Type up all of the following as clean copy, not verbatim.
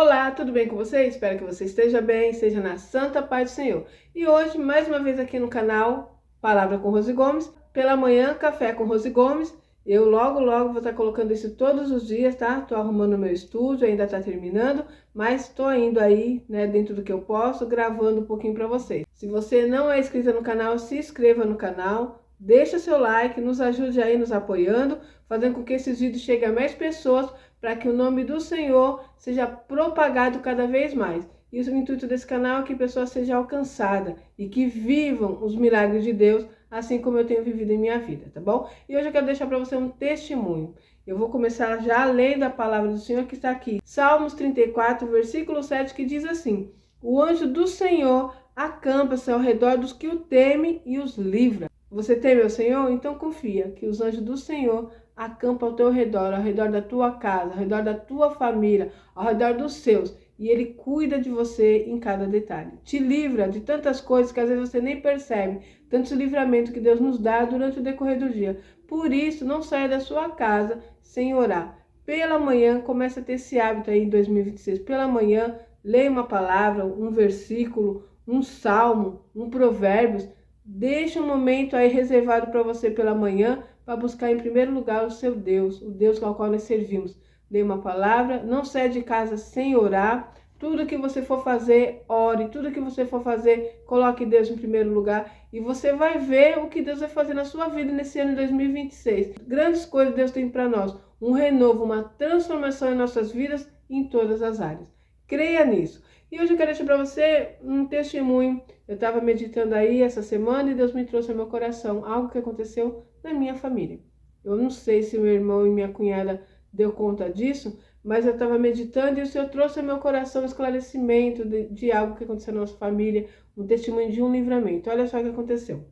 Olá, tudo bem com você? Espero que você esteja bem, esteja na santa paz do Senhor. E hoje, mais uma vez aqui no canal Palavra com Rose Gomes, pela manhã, Café com Rose Gomes. Eu logo vou estar colocando isso todos os dias, tá? Tô arrumando o meu estúdio, ainda tá terminando, mas tô indo aí, né, dentro do que eu posso, gravando um pouquinho para vocês. Se você não é inscrito no canal, se inscreva no canal, deixa seu like, nos ajude aí nos apoiando, fazendo com que esses vídeos cheguem a mais pessoas, para que o nome do Senhor seja propagado cada vez mais. E o intuito desse canal é que a pessoa seja alcançada e que vivam os milagres de Deus, assim como eu tenho vivido em minha vida, tá bom? E hoje eu quero deixar para você um testemunho. Eu vou começar já lendo a palavra do Senhor que está aqui. Salmos 34, versículo 7, que diz assim: O anjo do Senhor acampa-se ao redor dos que o temem e os livra. Você teme ao Senhor? Então confia que os anjos do Senhor acampa ao teu redor, ao redor da tua casa, ao redor da tua família, ao redor dos seus. E Ele cuida de você em cada detalhe. Te livra de tantas coisas que às vezes você nem percebe. Tanto livramento que Deus nos dá durante o decorrer do dia. Por isso, não saia da sua casa sem orar. Pela manhã, comece a ter esse hábito aí em 2026. Pela manhã, leia uma palavra, um versículo, um salmo, um provérbios. Deixa um momento aí reservado para você pela manhã, para buscar em primeiro lugar o seu Deus, o Deus ao qual nós servimos. Dê uma palavra, não saia de casa sem orar. Tudo que você for fazer, ore. Tudo que você for fazer, coloque Deus em primeiro lugar. E você vai ver o que Deus vai fazer na sua vida nesse ano de 2026. Grandes coisas Deus tem para nós. Um renovo, uma transformação em nossas vidas em todas as áreas. Creia nisso. E hoje eu quero deixar para você um testemunho. Eu estava meditando aí essa semana e Deus me trouxe ao meu coração algo que aconteceu na minha família. Eu não sei se meu irmão e minha cunhada deu conta disso, mas eu estava meditando e o Senhor trouxe ao meu coração um esclarecimento de algo que aconteceu na nossa família, um testemunho de um livramento. Olha só o que aconteceu.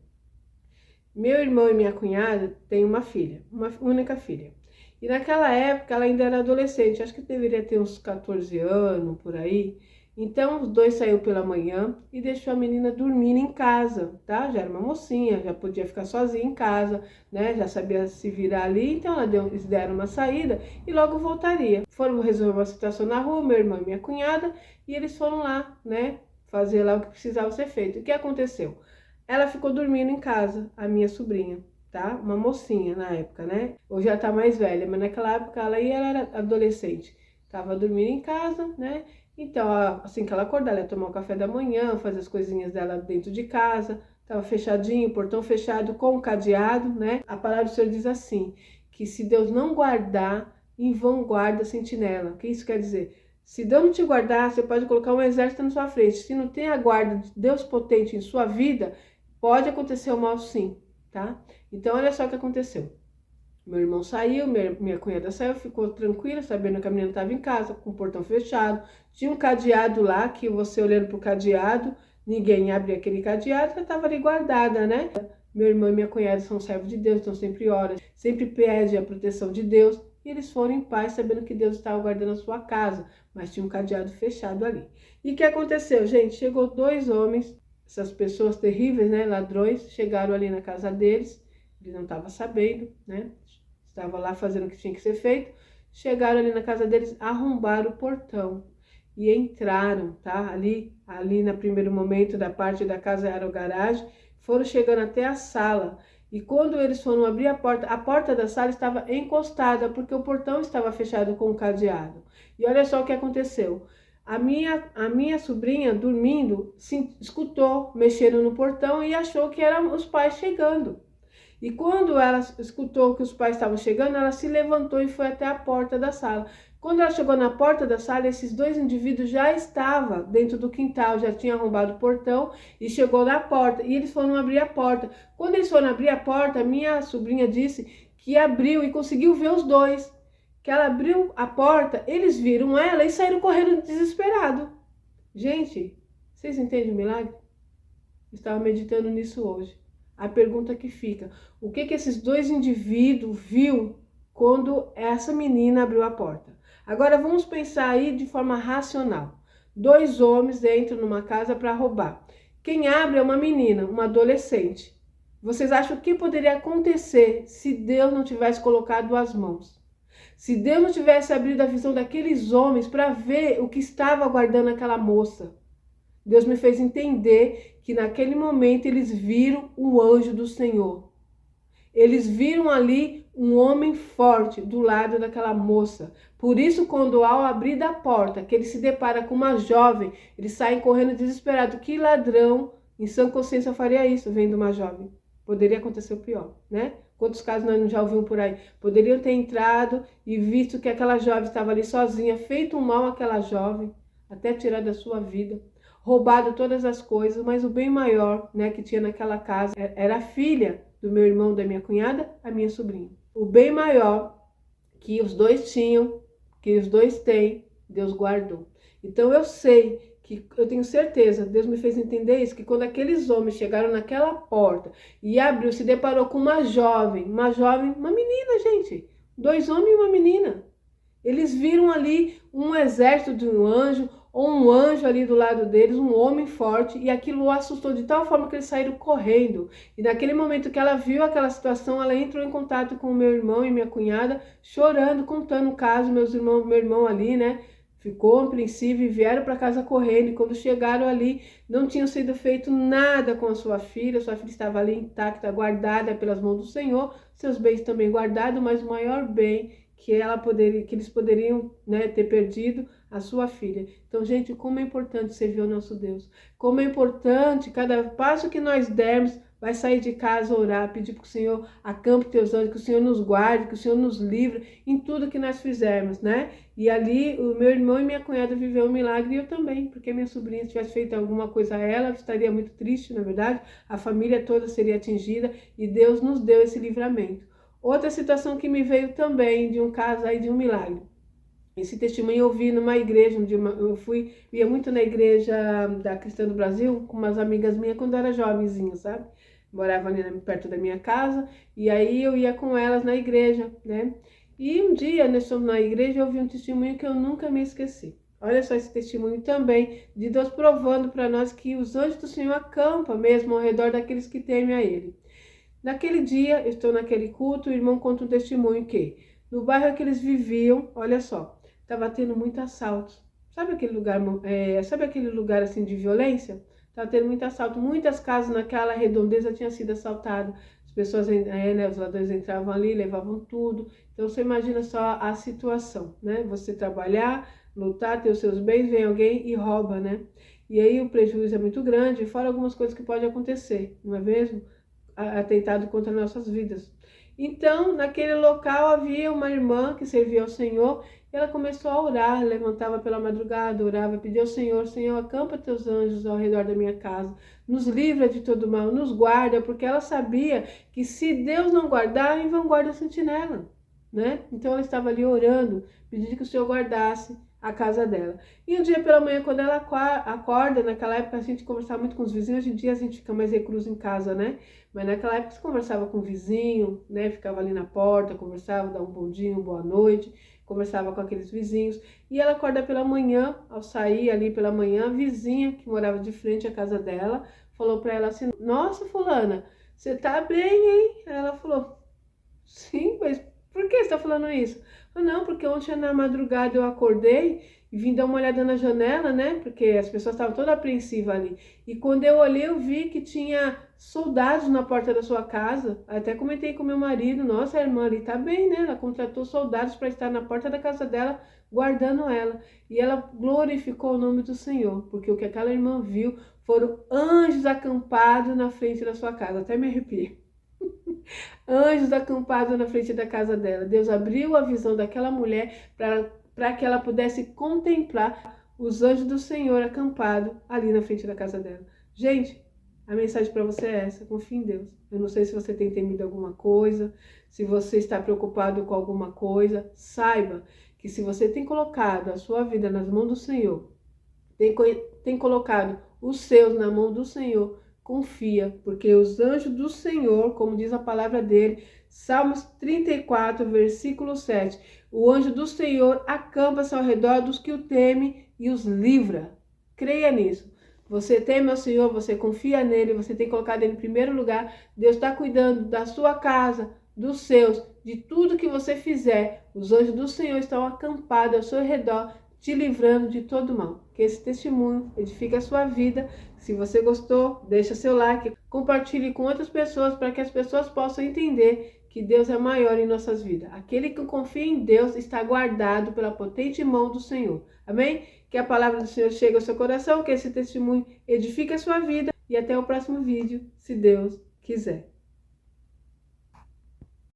Meu irmão e minha cunhada têm uma filha, uma única filha. E naquela época ela ainda era adolescente, acho que deveria ter uns 14 anos, por aí. Então os dois saíram pela manhã e deixou a menina dormindo em casa, tá? Já era uma mocinha, já podia ficar sozinha em casa, né? Já sabia se virar ali, então eles deram uma saída e logo voltaria. Foram resolver uma situação na rua, meu irmão e minha cunhada, e eles foram lá, né? Fazer lá o que precisava ser feito. O que aconteceu? Ela ficou dormindo em casa, a minha sobrinha, tá? Uma mocinha na época, né? Hoje ela tá mais velha, mas naquela época ela era adolescente. Tava dormindo em casa, né? Então, assim que ela acordar, ela ia tomar o café da manhã, fazer as coisinhas dela dentro de casa. Tava fechadinho, portão fechado com cadeado, né? A palavra do Senhor diz assim, que se Deus não guardar, em vão guarda a sentinela. O que isso quer dizer? Se Deus não te guardar, você pode colocar um exército na sua frente. Se não tem a guarda de Deus potente em sua vida, pode acontecer o mal sim, tá? Então, olha só o que aconteceu. Meu irmão saiu, minha cunhada saiu, ficou tranquila, sabendo que a menina estava em casa, com o portão fechado. Tinha um cadeado lá, que você olhando pro cadeado, ninguém abria aquele cadeado, ela estava ali guardada, né? Meu irmão e minha cunhada são servos de Deus, então sempre oram, sempre pedem a proteção de Deus. E eles foram em paz, sabendo que Deus estava guardando a sua casa, mas tinha um cadeado fechado ali. E o que aconteceu, gente? Chegou dois homens, essas pessoas terríveis, né? Ladrões, chegaram ali na casa deles, eles não estavam sabendo, né? Estava lá fazendo o que tinha que ser feito. Chegaram ali na casa deles, arrombaram o portão e entraram, tá? Ali no primeiro momento da parte da casa era o garagem, foram chegando até a sala. E quando eles foram abrir a porta da sala estava encostada, porque o portão estava fechado com o cadeado. E olha só o que aconteceu. A minha sobrinha, dormindo, escutou mexendo no portão e achou que eram os pais chegando. E quando ela escutou que os pais estavam chegando, ela se levantou e foi até a porta da sala. Quando ela chegou na porta da sala, esses dois indivíduos já estavam dentro do quintal, já tinham arrombado o portão e chegou na porta. E eles foram abrir a porta. Quando eles foram abrir a porta, minha sobrinha disse que abriu e conseguiu ver os dois. Que ela abriu a porta, eles viram ela e saíram correndo desesperado. Gente, vocês entendem o milagre? Eu estava meditando nisso hoje. A pergunta que fica, o que esses dois indivíduos viu quando essa menina abriu a porta? Agora vamos pensar aí de forma racional. Dois homens entram numa casa para roubar. Quem abre é uma menina, uma adolescente. Vocês acham o que poderia acontecer se Deus não tivesse colocado as mãos? Se Deus não tivesse abrido a visão daqueles homens para ver o que estava aguardando aquela moça, Deus me fez entender que naquele momento eles viram o anjo do Senhor. Eles viram ali um homem forte do lado daquela moça. Por isso, quando ao abrir da porta, que ele se depara com uma jovem, eles saem correndo desesperados. Que ladrão, em sã consciência, faria isso, vendo uma jovem? Poderia acontecer o pior, né? Quantos casos nós não já ouvimos por aí? Poderiam ter entrado e visto que aquela jovem estava ali sozinha, feito um mal àquela jovem, até tirar da sua vida, roubado todas as coisas, mas o bem maior, né, que tinha naquela casa era a filha do meu irmão, da minha cunhada, a minha sobrinha. O bem maior que os dois tinham, que os dois têm, Deus guardou. Então eu sei que, eu tenho certeza, Deus me fez entender isso, que quando aqueles homens chegaram naquela porta e abriu, se deparou com uma jovem, uma menina, gente, 2 homens e uma menina. Eles viram ali um exército de um anjo, ou um anjo ali do lado deles, um homem forte, e aquilo o assustou de tal forma que eles saíram correndo. E naquele momento que ela viu aquela situação, ela entrou em contato com o meu irmão e minha cunhada, chorando, contando o caso, meu irmão ali, né? Ficou apreensivo e vieram para casa correndo. E quando chegaram ali, não tinha sido feito nada com a sua filha estava ali intacta, guardada pelas mãos do Senhor, seus bens também guardados, mas o maior bem que eles poderiam, né, ter perdido, a sua filha. Então, gente, como é importante servir ao nosso Deus. Como é importante, cada passo que nós dermos, vai sair de casa, orar, pedir para o Senhor acampe teus anjos, que o Senhor nos guarde, que o Senhor nos livre em tudo que nós fizermos, né? E ali, o meu irmão e minha cunhada viveu um milagre, e eu também, porque minha sobrinha, se tivesse feito alguma coisa a ela, estaria muito triste, na verdade, a família toda seria atingida, e Deus nos deu esse livramento. Outra situação que me veio também, de um caso aí, de um milagre. Esse testemunho eu vi numa igreja, ia muito na igreja da Cristã do Brasil, com umas amigas minhas quando eu era jovenzinha, sabe? Morava ali perto da minha casa, e aí eu ia com elas na igreja, né? E um dia nós fomos na igreja e eu vi um testemunho que eu nunca me esqueci. Olha só esse testemunho também, de Deus provando para nós que os anjos do Senhor acampam mesmo ao redor daqueles que temem a Ele. Naquele dia, eu estou naquele culto, o irmão conta um testemunho que, no bairro que eles viviam, olha só, estava tendo muito assalto. Sabe aquele lugar assim de violência? Estava tendo muito assalto. Muitas casas naquela redondeza tinham sido assaltadas. As pessoas, né, os ladrões entravam ali, levavam tudo. Então você imagina só a situação, né? Você trabalhar, lutar, ter os seus bens, vem alguém e rouba, né? E aí o prejuízo é muito grande, fora algumas coisas que podem acontecer, não é mesmo? Atentado contra nossas vidas. Então, naquele local havia uma irmã que servia ao Senhor, e ela começou a orar, levantava pela madrugada, orava, pedia ao Senhor, Senhor, acampa teus anjos ao redor da minha casa, nos livra de todo mal, nos guarda, porque ela sabia que se Deus não guardar, em vão guarda a sentinela, né? Então ela estava ali orando, pedindo que o Senhor guardasse a casa dela. E um dia pela manhã, quando ela acorda, naquela época a gente conversava muito com os vizinhos, hoje em dia a gente fica mais recluso em casa, né? Mas naquela época você conversava com o vizinho, né? Ficava ali na porta, conversava, dava um bom dia, uma boa noite, conversava com aqueles vizinhos. E ela acorda pela manhã, ao sair ali pela manhã, a vizinha que morava de frente à casa dela, falou para ela assim, nossa, fulana, você tá bem, hein? Ela falou, sim, mas por que você tá falando isso? Não, porque ontem na madrugada eu acordei e vim dar uma olhada na janela, né? Porque as pessoas estavam todas apreensivas ali. E quando eu olhei, eu vi que tinha soldados na porta da sua casa. Até comentei com meu marido, nossa, a irmã ali tá bem, né? Ela contratou soldados para estar na porta da casa dela, guardando ela. E ela glorificou o nome do Senhor, porque o que aquela irmã viu foram anjos acampados na frente da sua casa. Até me arrepiei. Anjos acampados na frente da casa dela. Deus abriu a visão daquela mulher para que ela pudesse contemplar os anjos do Senhor acampados ali na frente da casa dela. Gente, a mensagem para você é essa, confie em Deus. Eu não sei se você tem temido alguma coisa, se você está preocupado com alguma coisa, saiba que se você tem colocado a sua vida nas mãos do Senhor, tem colocado os seus na mão do Senhor, confia, porque os anjos do Senhor, como diz a palavra dele, Salmos 34, versículo 7, o anjo do Senhor acampa-se ao redor dos que o temem e os livra. Creia nisso. Você teme ao Senhor, você confia nele, você tem colocado ele em primeiro lugar, Deus está cuidando da sua casa, dos seus, de tudo que você fizer, os anjos do Senhor estão acampados ao seu redor, te livrando de todo mal. Que esse testemunho edifique a sua vida. Se você gostou, deixa seu like, compartilhe com outras pessoas para que as pessoas possam entender que Deus é maior em nossas vidas. Aquele que confia em Deus está guardado pela potente mão do Senhor. Amém? Que a palavra do Senhor chegue ao seu coração, que esse testemunho edifique a sua vida e até o próximo vídeo, se Deus quiser.